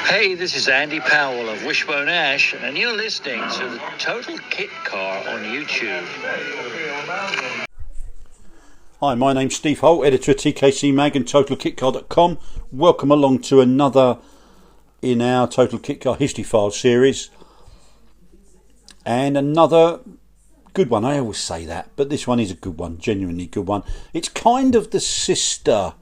Hey, this is Andy Powell of Wishbone Ash, and you're listening to the Total Kit Car on YouTube. Hi, my name's Steve Holt, editor of TKC Mag and totalkitcar.com. Welcome along to another in our Total Kit Car History Files series. And another good one. I always say that, but this one is a good one, genuinely good one. It's kind of the sister.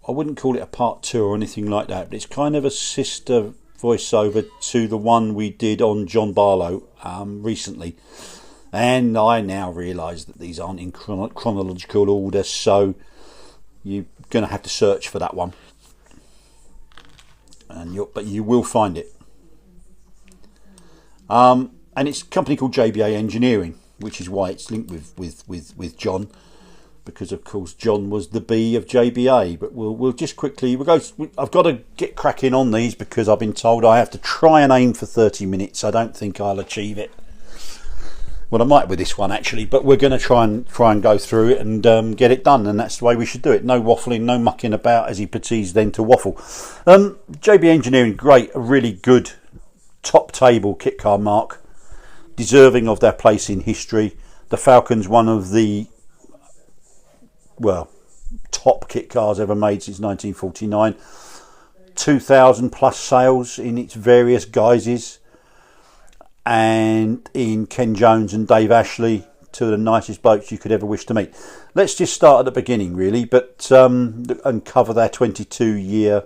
I wouldn't call it a part 2 or anything like that, but it's kind of a sister voiceover to the one we did on John Barlow recently. And I now realise that these aren't in chronological order, so you're going to have to search for that one. But you will find it. And it's a company called JBA Engineering, which is why it's linked with John. Because of course John was the B of JBA, but we'll just quickly I've got to get cracking on these because I've been told I have to try and aim for 30 minutes. I don't think I'll achieve it. Well, I might with this one actually, but we're going to try and go through it and get it done, and that's the way we should do it. No waffling, no mucking about, as he proceeds then to waffle. JBA Engineering, great, a really good top table kit car mark, deserving of their place in history. The Falcon's one of the top kit cars ever made since 1949. 2,000 plus sales in its various guises, and in Ken Jones and Dave Ashley, two of the nicest blokes you could ever wish to meet. Let's just start at the beginning really, but and cover their 22-year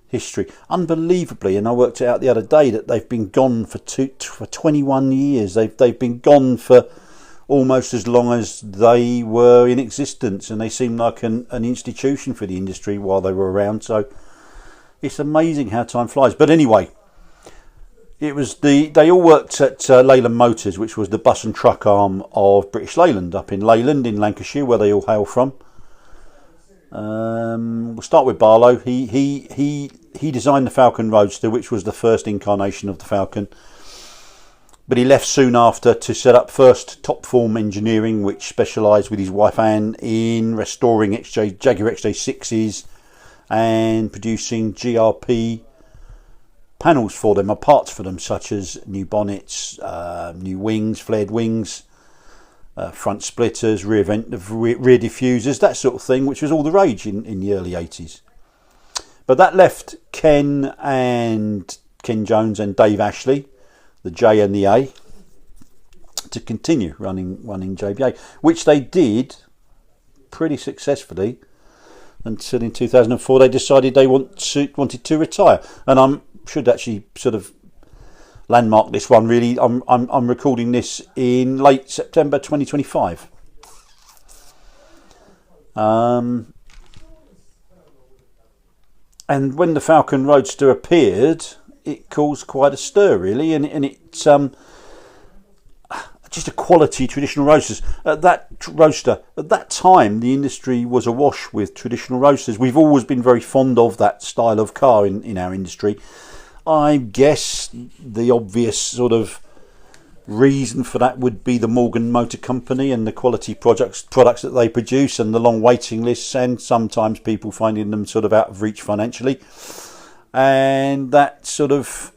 history. Unbelievably, and I worked it out the other day, that they've been gone for 21 years. They've been gone for almost as long as they were in existence, and they seem like an institution for the industry while they were around. So it's amazing how time flies. But anyway, it was they all worked at Leyland Motors, which was the bus and truck arm of British Leyland up in Leyland in Lancashire, where they all hail from. We'll start with Barlow. He designed the Falcon Roadster, which was the first incarnation of the Falcon. But he left soon after to set up first Top Form Engineering, which specialised with his wife Anne in restoring Jaguar XJ6s and producing GRP panels for them, or parts for them, such as new bonnets, new wings, flared wings, front splitters, rear diffusers, that sort of thing, which was all the rage in the early 80s. But that left Ken Jones and Dave Ashley, the J and the A, to continue running JBA, which they did pretty successfully until in 2004 they decided they wanted to retire. And I should actually sort of landmark this one really. I'm recording this in late September 2025. And when the Falcon Roadster appeared, it caused quite a stir really, and it's just a quality traditional roadsters. At that time the industry was awash with traditional roadsters. We've always been very fond of that style of car in our industry. I guess the obvious sort of reason for that would be the Morgan Motor Company and the quality products that they produce, and the long waiting lists, and sometimes people finding them sort of out of reach financially. And that sort of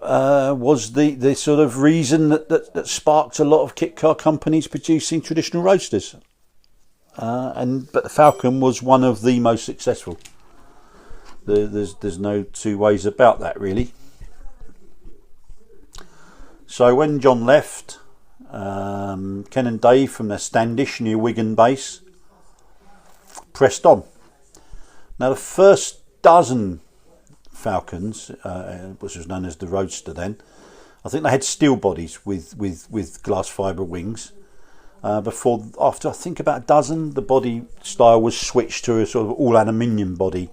was the sort of reason that sparked a lot of kit car companies producing traditional roadsters. But the Falcon was one of the most successful. There's no two ways about that really. So when John left, Ken and Dave from their Standish near Wigan base pressed on. Now the first dozen Falcons, which was known as the Roadster then, I think they had steel bodies with glass fibre wings. After I think about a dozen, the body style was switched to a sort of all aluminium body,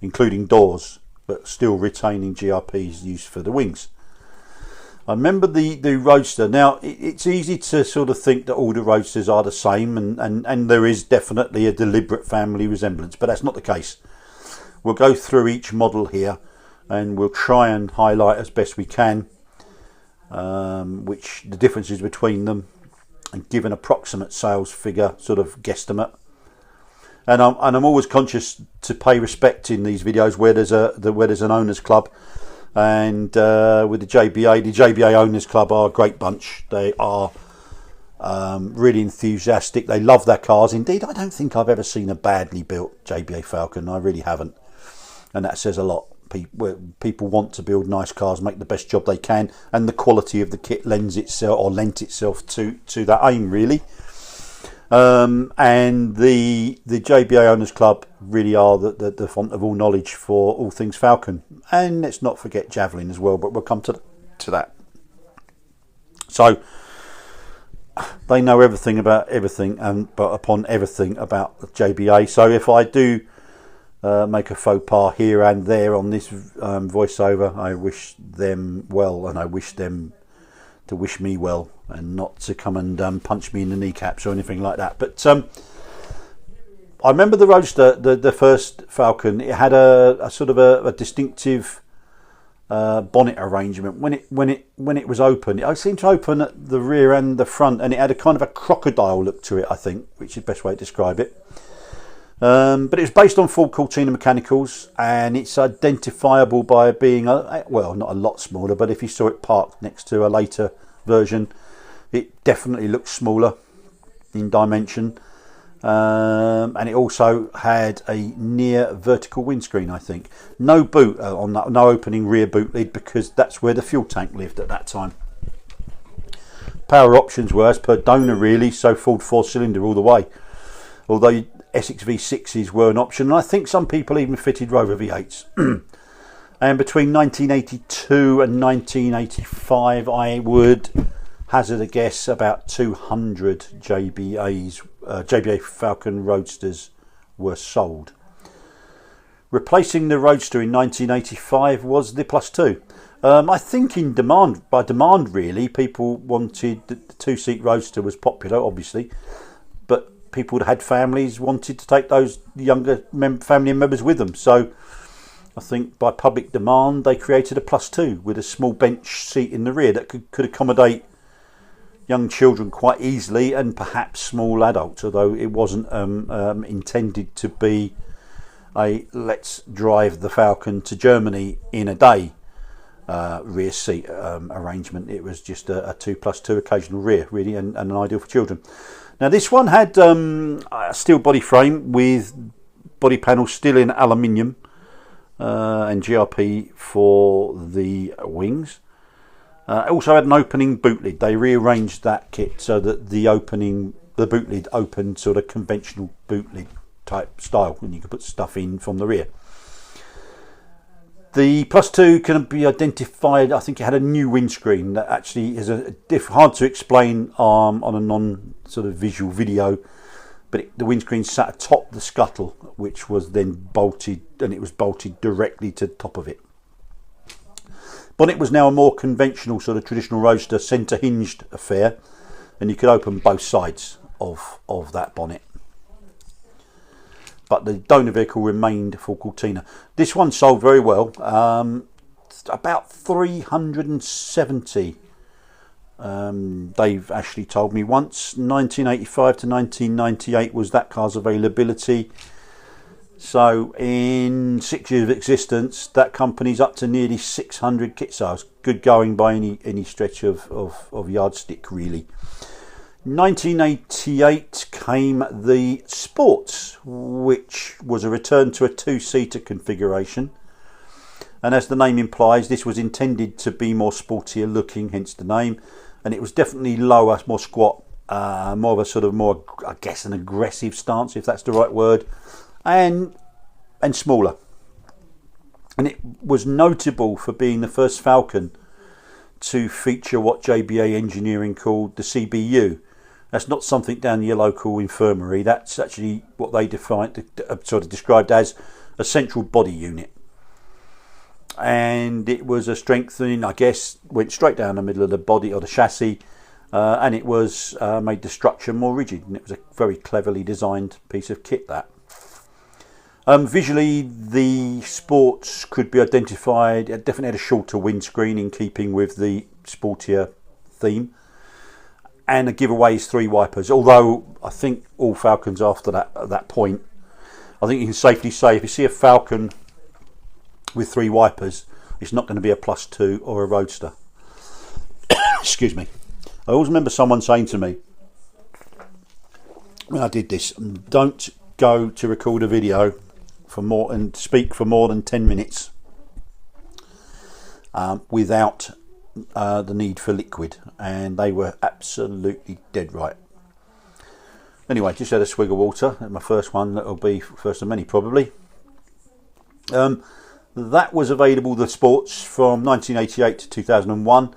including doors, but still retaining GRPs used for the wings. I remember the Roadster. Now it's easy to sort of think that all the Roadsters are the same, and there is definitely a deliberate family resemblance, but that's not the case. We'll go through each model here and we'll try and highlight as best we can which the differences between them, and give an approximate sales figure, sort of guesstimate. And I'm always conscious to pay respect in these videos where there's an owners club, and with the JBA owners club are a great bunch. They are really enthusiastic. They love their cars. Indeed, I don't think I've ever seen a badly built JBA Falcon. I really haven't, and that says a lot. People want to build nice cars, make the best job they can, and the quality of the kit lent itself to that aim, really. And the JBA Owners Club really are the font of all knowledge for all things Falcon, and let's not forget Javelin as well, but we'll come to that. So they know everything about everything, but upon everything about the JBA. So if I do make a faux pas here and there on this voiceover, I wish them well, and I wish them to wish me well, and not to come and punch me in the kneecaps or anything like that. But I remember the Roadster, the first Falcon. It had a sort of a distinctive bonnet arrangement. When it was open, it seemed to open at the rear and the front, and it had a kind of a crocodile look to it, I think, which is the best way to describe it. But it was based on full Cortina mechanicals, and it's identifiable by being not a lot smaller, but if you saw it parked next to a later version, it definitely looks smaller in dimension. And it also had a near vertical windscreen, I think. No boot on that, no opening rear boot lid, because that's where the fuel tank lived at that time. Power options were as per donor, really, so Ford 4-cylinder all the way. Although Essex V6s were an option, and I think some people even fitted Rover V8s. And between 1982 and 1985, I would hazard a guess about 200 JBA Falcon Roadsters were sold. Replacing the Roadster in 1985 was the Plus 2. I think by demand really, people wanted the two-seat Roadster was popular, obviously, but people that had families wanted to take those younger family members with them. So I think by public demand they created a Plus 2 with a small bench seat in the rear that could accommodate young children quite easily, and perhaps small adults, although it wasn't intended to be a let's drive the Falcon to Germany in a day rear seat arrangement. It was just a 2+2 occasional rear, really, and an ideal for children. Now this one had a steel body frame with body panels still in aluminium, and GRP for the wings. It also had an opening boot lid. They rearranged that kit so that the boot lid opened sort of conventional boot lid type style, and you could put stuff in from the rear. The Plus 2 can be identified. I think it had a new windscreen that actually is hard to explain on a non sort of visual video, but the windscreen sat atop the scuttle, which was then bolted, and it was bolted directly to the top of it. Bonnet was now a more conventional sort of traditional Roadster centre hinged affair, and you could open both sides of that bonnet. But the donor vehicle remained full Cortina. This one sold very well, about 370. Dave Ashley told me once. 1985 to 1998 was that car's availability. So in 6 years of existence, that company's up to nearly 600 kit sales. Good going by any stretch of yardstick, really. 1988 came the Sports, which was a return to a two-seater configuration. And as the name implies, this was intended to be more sportier looking, hence the name. And it was definitely lower, more squat, more of a sort of more, I guess, an aggressive stance, if that's the right word, and smaller. And it was notable for being the first Falcon to feature what JBA Engineering called the CBU. That's not something down your local infirmary. That's actually what they described as a central body unit. And it was a strengthening, I guess, went straight down the middle of the body or the chassis, and it was made the structure more rigid. And it was a very cleverly designed piece of kit, that. Visually, the Sports could be identified. It definitely had a shorter windscreen in keeping with the sportier theme, and a giveaway is 3 wipers. Although I think all Falcons after that, at that point, I think you can safely say if you see a Falcon with 3 wipers, it's not going to be a +2 or a Roadster. Excuse me. I always remember someone saying to me when I did this, don't go to record a video for more and speak for more than 10 minutes without the need for liquid, and they were absolutely dead right. Anyway, just had a swig of water. My first one, that'll be first of many probably. That was available, the sports, from 1988 to 2001.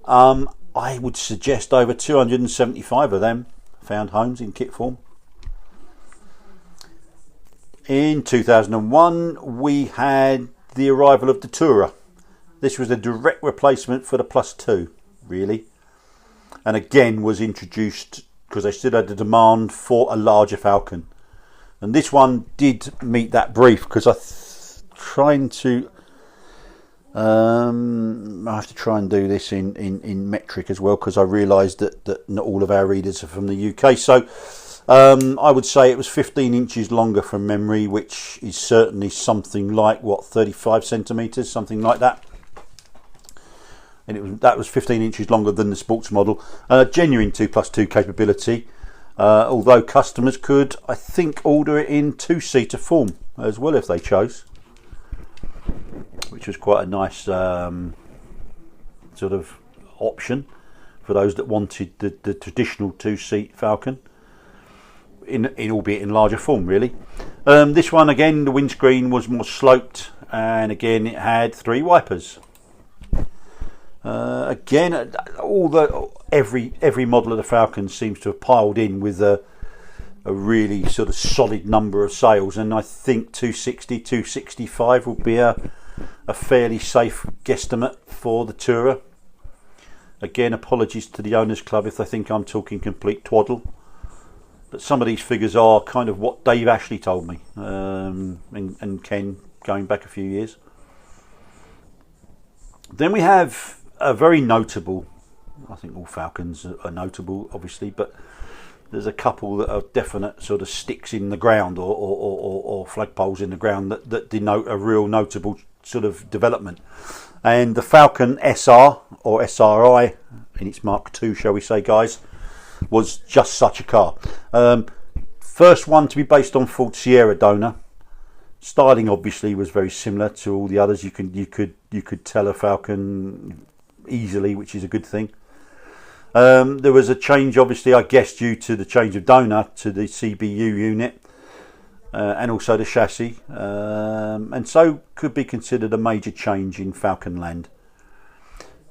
I would suggest over 275 of them found homes in kit form. In 2001 we had the arrival of the Tourer. This was a direct replacement for the +2 really, and again was introduced because they still had the demand for a larger Falcon, and this one did meet that brief because I have to try and do this in metric as well, because I realised that not all of our readers are from the UK. So I would say it was 15 inches longer from memory, which is certainly something like, what, 35 centimetres, something like that. And that was 15 inches longer than the sports model. Genuine 2+2 capability, although customers could, I think, order it in 2-seater form as well if they chose, which was quite a nice sort of option for those that wanted the traditional 2-seat Falcon, in albeit in larger form really. This one, again, the windscreen was more sloped, and again it had 3 wipers. Again, every model of the Falcon seems to have piled in with a really sort of solid number of sales, and I think 260, 265 will be a fairly safe guesstimate for the Tourer. Again, apologies to the Owners Club if they think I'm talking complete twaddle, but some of these figures are kind of what Dave Ashley told me, and Ken, going back a few years. Then we have a very notable, I think all Falcons are notable obviously, but there's a couple that are definite sort of sticks in the ground or flagpoles in the ground that denote a real notable sort of development. And the Falcon SR, or SRI in its Mark II, shall we say, guys, was just such a car. First one to be based on Ford Sierra donor. Styling obviously was very similar to all the others. You could tell a Falcon easily, which is a good thing. There was a change, obviously, I guess, due to the change of donor to the CBU unit, and also the chassis, and so could be considered a major change in Falcon land.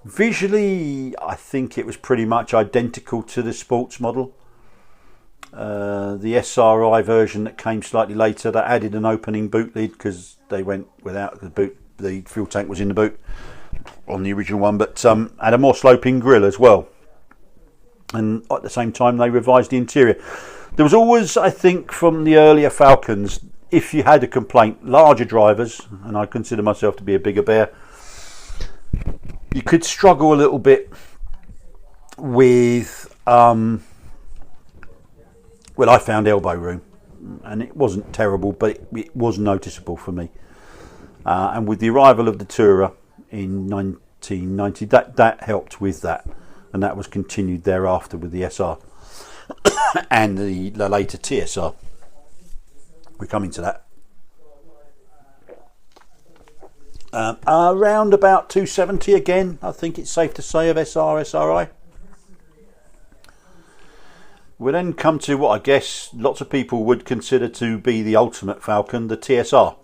Visually, I think it was pretty much identical to the sports model. The SRI version that came slightly later, that added an opening boot lid because they went without the boot. The fuel tank was in the boot on the original one, but had a more sloping grille as well. And at the same time, they revised the interior. There was always, I think, from the earlier Falcons, if you had a complaint, larger drivers, and I consider myself to be a bigger bear, you could struggle a little bit with, well, I found elbow room, and it wasn't terrible, but it was noticeable for me. And with the arrival of the Tourer in 1990, that helped with that, and that was continued thereafter with the SR and the later TSR. We're coming to that. Around about 270 again, I think it's safe to say, of SRI. We then come to what I guess lots of people would consider to be the ultimate Falcon, the TSR.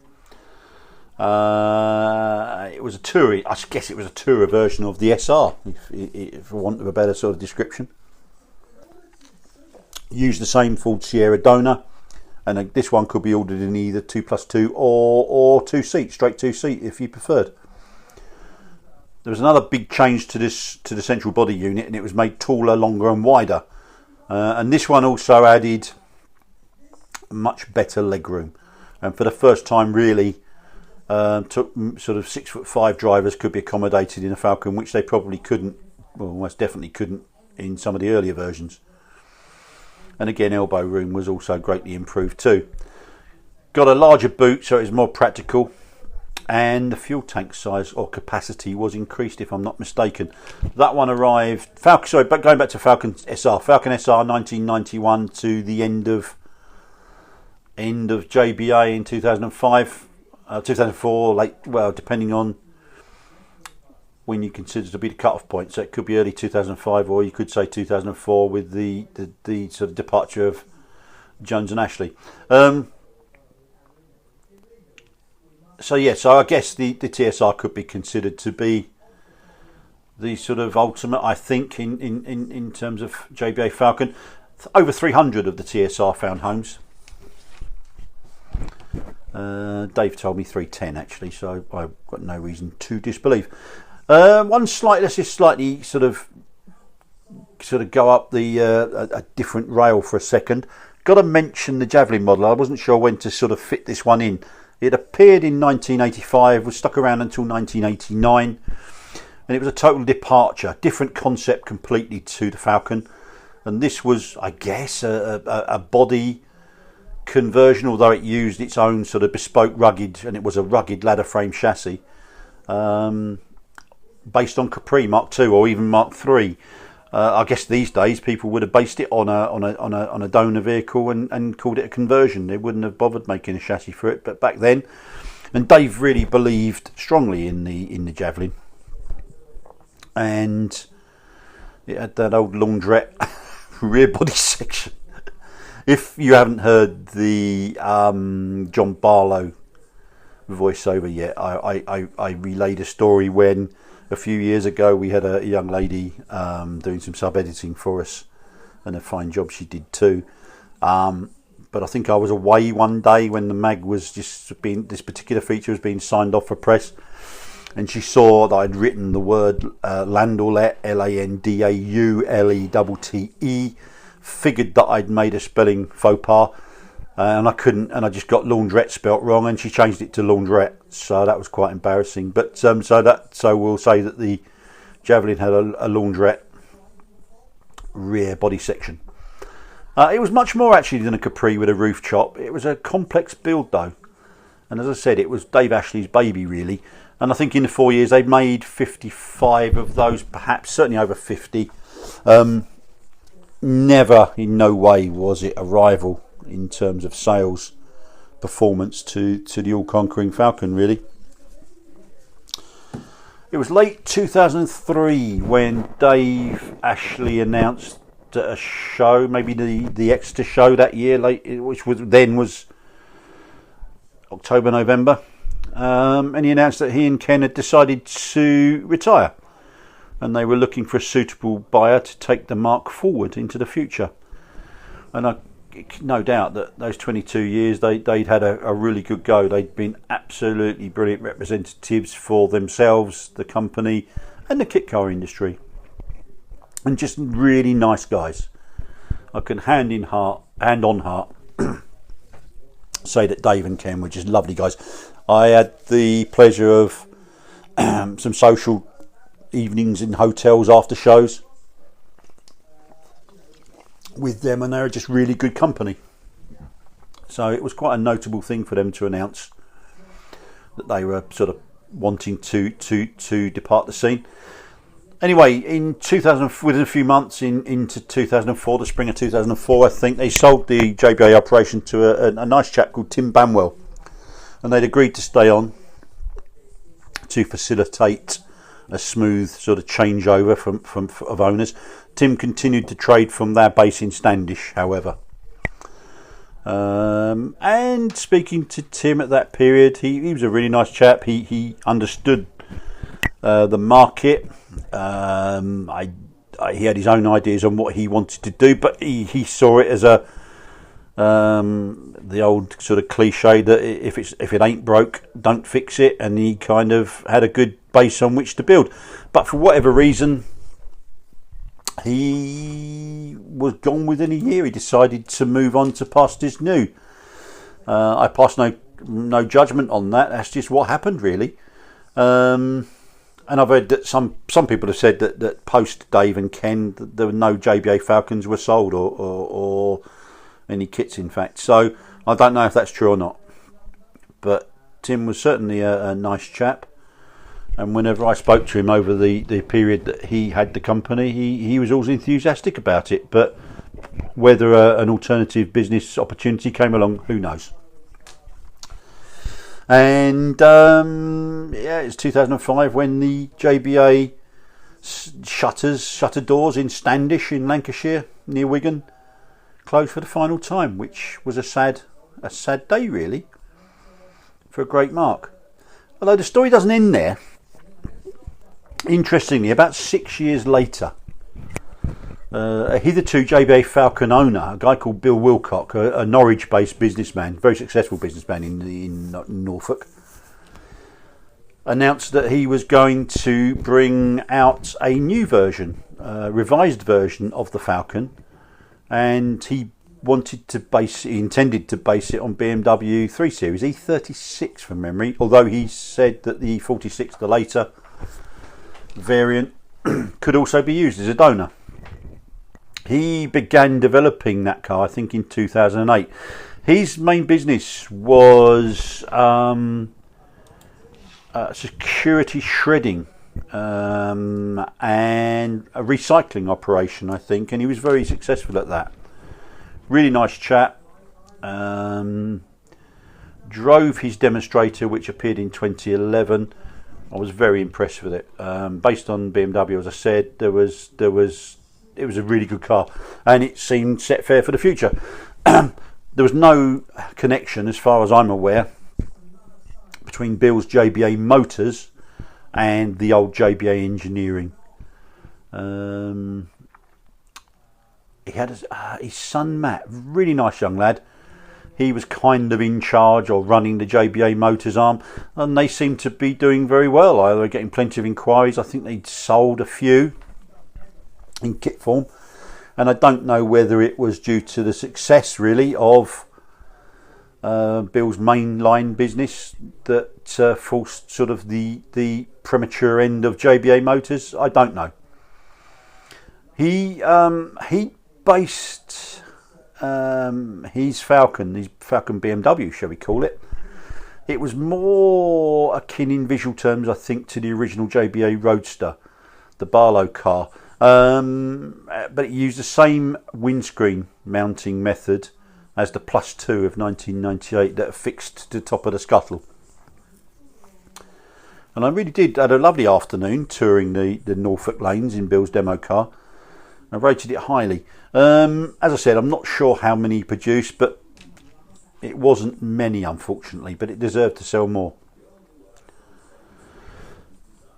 It was a Tourer, I guess it was a Tourer version of the SR, if for want of a better sort of description. Used the same Ford Sierra donor, and this one could be ordered in either 2+2 or 2-seat, straight 2-seat if you preferred. There was another big change to the central body unit, and it was made taller, longer and wider. And this one also added much better legroom, and for the first time really took sort of 6'5" drivers could be accommodated in a Falcon, which they probably couldn't, well, almost definitely couldn't in some of the earlier versions. And again, elbow room was also greatly improved too. Got a larger boot, so it was more practical, and the fuel tank size or capacity was increased, if I'm not mistaken. That one arrived. But going back to Falcon SR 1991 to the end of JBA in 2005, 2004, depending on when you consider to be the cut-off point. So it could be early 2005, or you could say 2004 with the sort of departure of Jones and Ashley. So I guess the TSR could be considered to be the sort of ultimate, I think, in terms of JBA Falcon. Over 300 of the TSR found homes. Dave told me 310 actually, so I've got no reason to disbelieve. Let's just slightly sort of go up a different rail for a second. Got to mention the Javelin model. I wasn't sure when to sort of fit this one in. It appeared in 1985, was stuck around until 1989, and it was a total departure, different concept completely to the Falcon. And this was, I guess, a body conversion, although it used its own sort of bespoke rugged, and it was a rugged ladder frame chassis, based on Capri Mark II or even Mark III. I guess these days people would have based it on a donor vehicle and called it a conversion. They wouldn't have bothered making a chassis for it. But back then, and Dave really believed strongly in the Javelin, and it had that old laundrette rear body section. If you haven't heard the John Barlow voiceover yet, I relayed a story when a few years ago we had a young lady doing some sub-editing for us, and a fine job she did too. But I think I was away one day when the mag was this particular feature was being signed off for press, and she saw that I'd written the word Landaulet, Landaulte, figured that I'd made a spelling faux pas, and I couldn't, and I just got laundrette spelt wrong, and she changed it to laundrette, so that was quite embarrassing. But so we'll say that the Javelin had a laundrette rear body section. It was much more actually than a Capri with a roof chop. It was a complex build though, and as I said, it was Dave Ashley's baby really. And I think in the 4 years they've made 55 of those, perhaps certainly over 50. Never, in no way, was it a rival in terms of sales performance to the all-conquering Falcon, really. It was late 2003 when Dave Ashley announced at a show, maybe the Exeter show that year, which was October, November, and he announced that he and Ken had decided to retire, and they were looking for a suitable buyer to take the mark forward into the future. And I no doubt that those 22 years they'd had a really good go. They'd been absolutely brilliant representatives for themselves, the company, and the kit car industry, and just really nice guys. I can hand on heart say that Dave and Ken were just lovely guys. I had the pleasure of some social evenings in hotels after shows with them, and they were just really good company. So it was quite a notable thing for them to announce that they were sort of wanting to depart the scene. Anyway, within a few months into 2004, the spring of 2004, I think they sold the JBA operation to a nice chap called Tim Banwell, and they'd agreed to stay on to facilitate a smooth sort of changeover of owners. Tim continued to trade from their base in Standish, however. And speaking to Tim at that period, he was a really nice chap. He understood the market. He had his own ideas on what he wanted to do, but he saw it as the old sort of cliche that if it ain't broke, don't fix it, and he kind of had a good base on which to build. But for whatever reason, he was gone within a year. He decided to move on to pastures new. I pass no judgment on that. That's just what happened, really. And I've heard that some people have said that post Dave and Ken, there were no JBA Falcons were sold or any kits, in fact. So I don't know if that's true or not. but Tim was certainly a nice chap. And whenever I spoke to him over the period that he had the company, he was always enthusiastic about it. But whether an alternative business opportunity came along, who knows? And it's 2005 when the JBA shutter doors in Standish in Lancashire near Wigan closed for the final time, which was a sad day really for a great mark. Although the story doesn't end there. Interestingly, about 6 years later, a hitherto JBA Falcon owner, a guy called Bill Wilcock, a Norwich-based businessman, very successful businessman in Norfolk, announced that he was going to bring out a new version, revised version of the Falcon, and he intended to base it on BMW 3 Series E36 from memory, although he said that the 46, the later variant, could also be used as a donor. He began developing that car, I think, in 2008. His main business was security shredding and a recycling operation, I think, and he was very successful at that. Really nice chap. Drove his demonstrator, which appeared in 2011. I was very impressed with it. Based on BMW, as I said, it was a really good car, and it seemed set fair for the future. There was no connection, as far as I'm aware, between Bill's JBA Motors and the old JBA Engineering. He had his son Matt, really nice young lad. He was kind of in charge or running the JBA Motors arm, and they seemed to be doing very well. They were getting plenty of inquiries. I think they'd sold a few in kit form, and I don't know whether it was due to the success really of Bill's mainline business that forced sort of the premature end of JBA Motors. I don't know. He based his Falcon BMW, shall we call it. It was more akin in visual terms, I think, to the original JBA Roadster, the Barlow car. But it used the same windscreen mounting method as the Plus 2 of 1998 that affixed to the top of the scuttle. And I really had a lovely afternoon touring the Norfolk lanes in Bill's demo car. I rated it highly. As I said, I'm not sure how many he produced, but it wasn't many, unfortunately, but it deserved to sell more.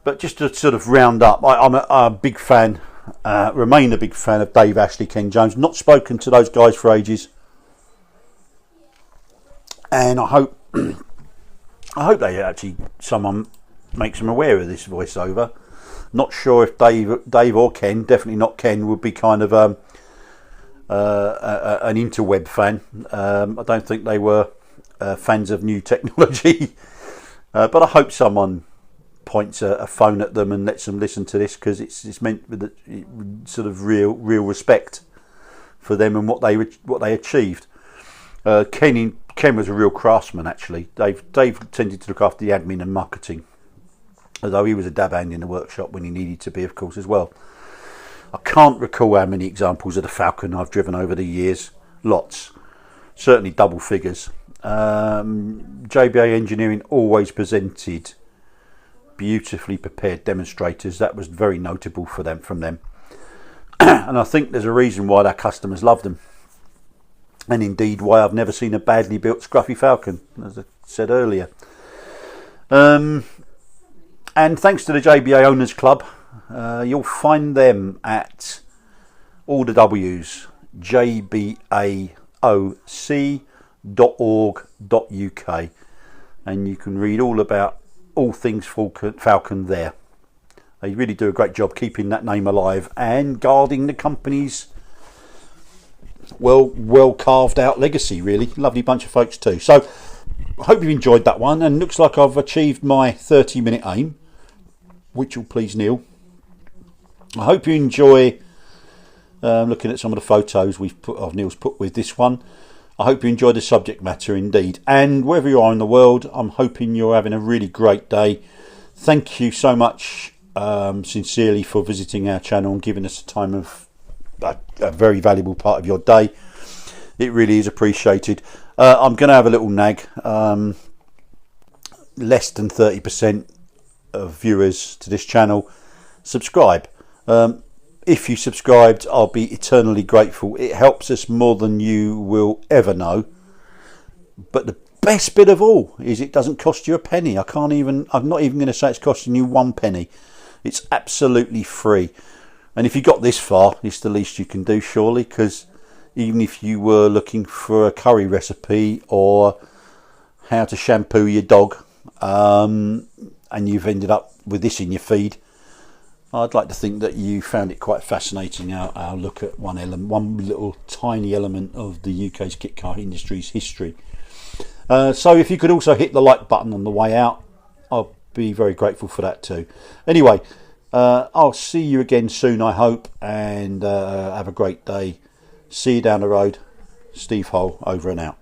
But just to sort of round up, I'm a big fan, remain a big fan of Dave Ashley, Ken Jones. Not spoken to those guys for ages, and I hope they actually, someone makes them aware of this voiceover. Not sure if Dave or Ken, definitely not Ken, would be kind of an interweb fan. I don't think they were fans of new technology, but I hope someone points a phone at them and lets them listen to this, because it's meant with sort of real respect for them and what they achieved. Ken was a real craftsman, actually. Dave tended to look after the admin and marketing, although he was a dab hand in the workshop when he needed to be, of course, as well. I can't recall how many examples of the Falcon I've driven over the years. Lots. Certainly double figures. JBA Engineering always presented beautifully prepared demonstrators. That was very notable from them. And I think there's a reason why their customers love them. And indeed why I've never seen a badly built scruffy Falcon, as I said earlier. And thanks to the JBA Owners Club, you'll find them at all the W's, jbaoc.org.uk, and you can read all about all things Falcon there. They really do a great job keeping that name alive and guarding the company's well carved out legacy, really. Lovely bunch of folks too. So I hope you've enjoyed that one, and looks like I've achieved my 30-minute aim, which will please Neil. I hope you enjoy looking at some of the photos Neil's put with this one. I hope you enjoyed the subject matter indeed. And wherever you are in the world, I'm hoping you're having a really great day. Thank you so much, sincerely, for visiting our channel and giving us a time of a very valuable part of your day. It really is appreciated. I'm going to have a little nag. Less than 30% of viewers to this channel subscribe. If you subscribed, I'll be eternally grateful. It helps us more than you will ever know. But the best bit of all is it doesn't cost you a penny. I'm not even going to say it's costing you 1 penny. It's absolutely free. And if you got this far, it's the least you can do, surely, because even if you were looking for a curry recipe or how to shampoo your dog, and you've ended up with this in your feed, I'd like to think that you found it quite fascinating, our look at one little tiny element of the UK's kit car industry's history. So if you could also hit the like button on the way out, I'll be very grateful for that too. Anyway, I'll see you again soon, I hope, and have a great day. See you down the road. Steve Hull, over and out.